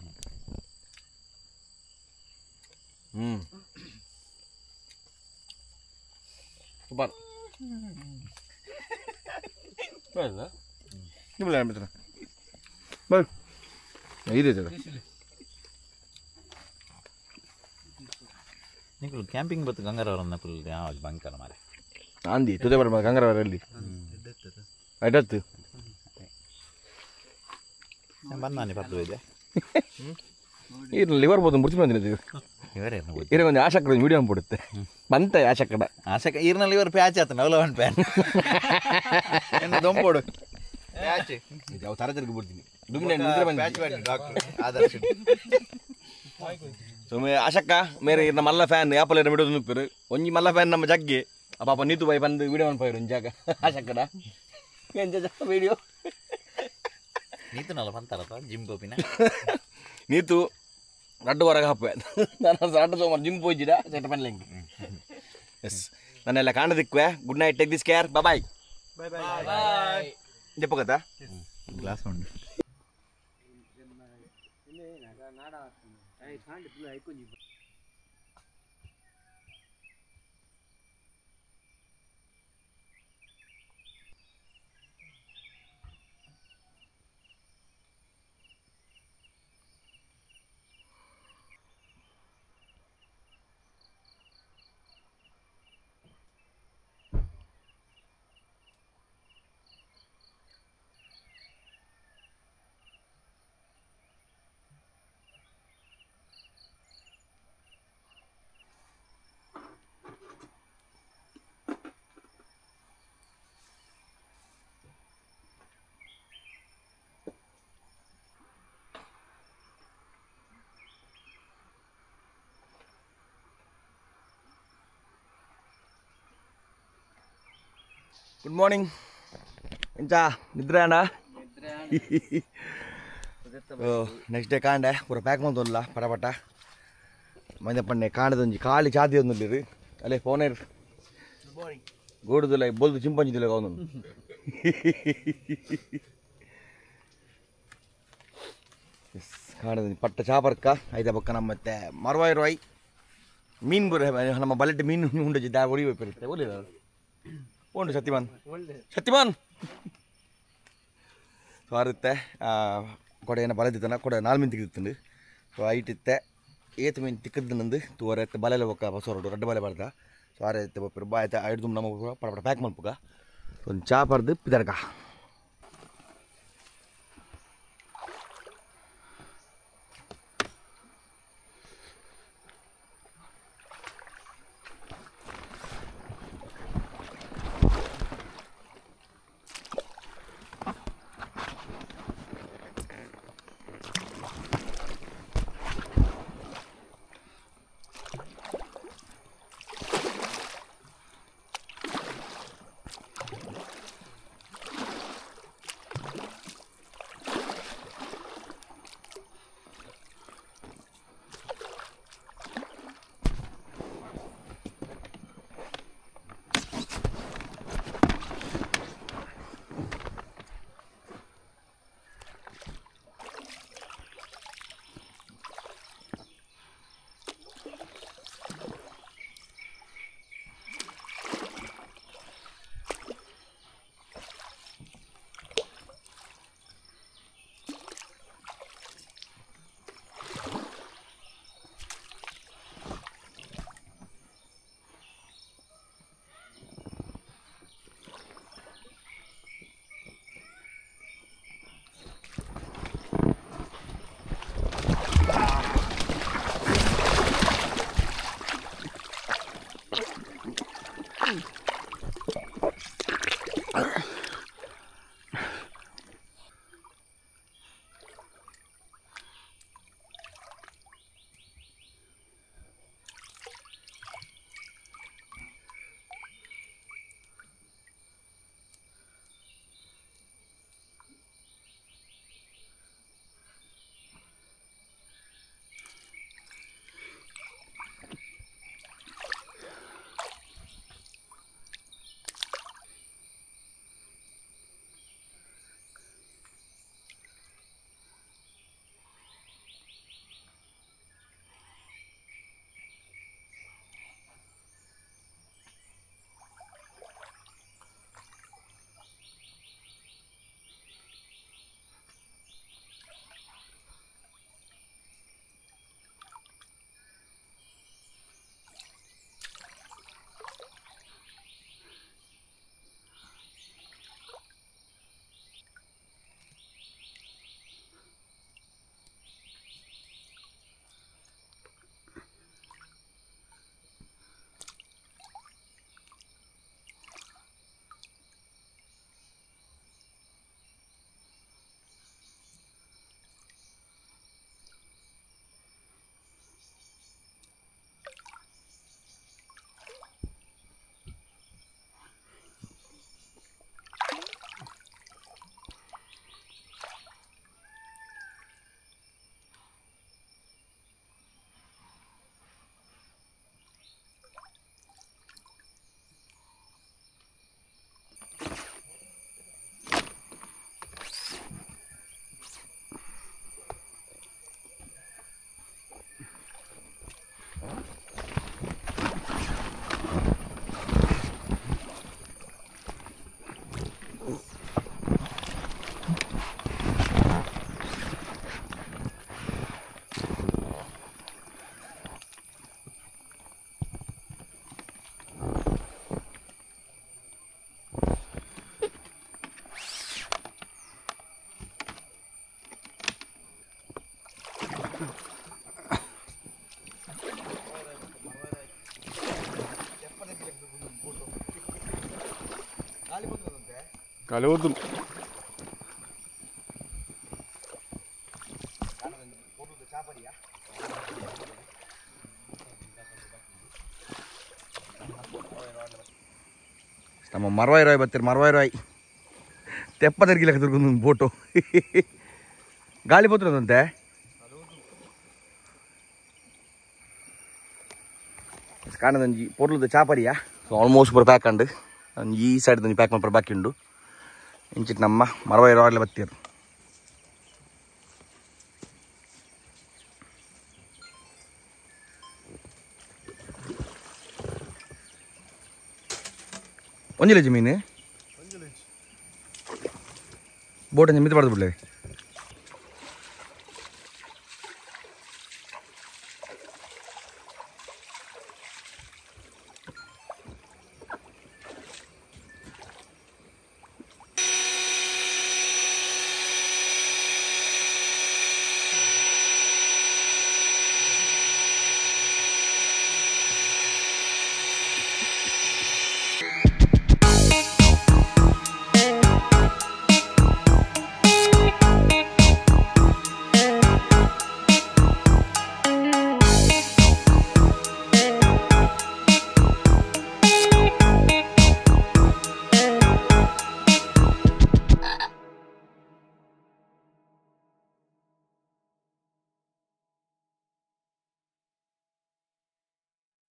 ಸೂಪರ್ ನಿಮ್ಮಲ್ಲ ಮಿತ್ರ ಬರ್ ಇದೆ ನೀವು ಕ್ಯಾಂಪಿಂಗ್ ಬತ್ತು ಗಂಗಾರವರನ್ನ ಫುಲ್ ಯಾವಾಗ ಬಂಕಲ್ಲ ಮಾರೆ ಆಂದಿ ತುದೆ ಬರ ಗಂಗಾರವರಲ್ಲಿ ಐಟತ್ತು ಬಂದಾನೆ ಪರ್ದು ಇದೆ ಇರ್ಲಿ ಲಿವರ್ ಬೋದು ಮುರ್ಚಿ ಬಂದಿದೆ ಇವರೇನು ಇರ ಒಂದು ಆಶಕಡ ವಿಡಿಯೋ ಬಿಡುತ್ತೆ ಬಂತ ಆಶಕಡ ಆಸೆ ಈರ್ನಲ್ಲಿ ಇವರು ಪ್ಯಾಚ್ ಆತ ನವಲವನ್ ಪ್ಯಾನ್ ಏನು ದೊಂಪೋಡು ಪ್ಯಾಚ್ ಯಾವ ತರಜರಿಗೆ ಬಿಡ್ತೀನಿ ಆದರ್ಶ ಸೊ ಆಶಕ್ಕ ಮೇರೆ ನಮ್ಮ ಮಲ್ಲ ಫ್ಯಾನ್ ಯಾಪಲ್ ವಿಡಿಯೋ ನುಪ್ಪಿರು ಒಂಜಿ ಮಲ್ಲ ಫ್ಯಾನ್ ನಮ್ಮ ಜಗ್ಗೆ ಆ ಪಾಪ ನೀತು ಬೈ ಬಂದು ವಿಡಿಯೋ ಅನ್ಪೋರು ಒಂದು ಜಾಗ ಆಶಕ್ಕಡ ಎಂಜ ವಿಡಿಯೋ ನೀತು ನಲ್ಲ ಬಂತಾರಪ್ಪ ಜಿಮ್ ಗೋಪಿನ ನೀತು ರಡ್ಡು ಹೊರಗೆ ಹಾಪುವೆ ನಾನು ರಡ್ಡು ಸೋಮಾರು ಜಿಮ್ ಪೋಯ್ಜಿಡ ಸೆಟ್ ಪನ್ಲೆಂಗೆ ಎಸ್ ನನ್ನೆಲ್ಲ ಕಾಣದಿಕ್ಕುವೆ good night take this care bye చెప్పగదా ಗ್ಲಾಸ್ ಉಂಡು ಗುಡ್ ಮಾರ್ನಿಂಗ್ ಎಂಚ ನಿದ್ರೆ ಅಣ್ಣ ನೆಕ್ಸ್ಟ್ ಡೇ ಕಾಂಡೆ ಪೂರ ಪ್ಯಾಕ್ ಮಾಡ್ತಲ್ಲ ಪಟಪಟ ಮಂದೆ ಪಣ್ಣೆ ಕಾಂಡದೊಂಜಿ ಖಾಲಿ ಚಾದಿ ಒಂದಿರಿ ಅಲ್ಲೇ ಫೋನೇರ್ ಗೋಡುದಿಲ್ಲ ಬೋಲ್ದು ಚಿಂಪಂಜಿದಿಲ್ಲ ಅವನು ಕಾಂಡದೊಂಜಿ ಪಟ್ಟ ಚಾಪರ್ಕ ಐದ ಪಕ್ಕ ನಮ್ಮ ಮತ್ತೆ ಮರವಾಯಿ ರಾಯ್ ಮೀನು ಬರ ನಮ್ಮ ಬಲೆಟ್ ಮೀನು ಉಂಡಜಿ ದಾ ಹೊಡಿಬೇಕಿರುತ್ತೆ ಒಳ್ಳೆಯ ಉಂಡು ಸತ್ಯಮಾನ್ ಸತ್ಯಮಾನ್ ಸೊ ಆರುತ್ತೆ ಕೊಡೆ ಏನೋ ಬಲದಿತ್ತಾನ ಕೊಡೆ 4 ಮೀನು ತೆಗೆದಿತ್ತಂಡು ಸೊ ಐಟಿತ್ತೆ ಏತ್ ಮೀನು ತಿಕ್ಕದಂದು ತೂವರೆ ಬಲೆಲ್ಲ ಬೊಕ್ಕ ಬಸೋರಡು ರಡ್ಡು ಬಲೆ ಬರ್ದ ಸೊ ಆರೈತೆ ಬೊಪ್ಪರು ಬಾಯ್ತ ಐದು ತುಂಬ ನಮ್ಮ ಪಡ ಪ್ಯಾಕ್ ಮಾಡ್ಪುಗ ಒಂದು ಚಾ ಪರ್ದು ಪಿದರ್ಕ കലവത്തും ನಮ್ಮ ಮರವಾಯಿ ರಾಯ್ ಬರ್ತೀರಿ ಮರವಾಯಿ ರಾಯ್ ತೆಪ್ಪದರ್ಗಿ ಲೆಕ್ಕ ತಿರ್ಕೊಂಡು ಬೋಟು ಗಾಳಿ ಬರ್ತದಂತೆ ಕಾಣದಂಜಿ ಪೊರ್ಲದ ಚಾಪಡಿಯಾ ಆಲ್ಮೋಸ್ಟ್ ಬರೋ ಪ್ಯಾಕ್ ಅಂಡು ಈ ಸೈಡ್ ದಂಜಿ ಪ್ಯಾಕ್ ಮಾಡ್ಬಾರ ಬಾಕಿ ಉಂಡು ಇಂಚಿಟ್ ನಮ್ಮ ಮರವಾಯಿ ರಾಯ್ ಬರ್ತೀರಿ ಒಂಜಿಲ್ಲ ಜಮೀನು ಬೋಟ್ ಮಿತ್ ಬಾರ್ದು ಬಿಡ್ಲೆ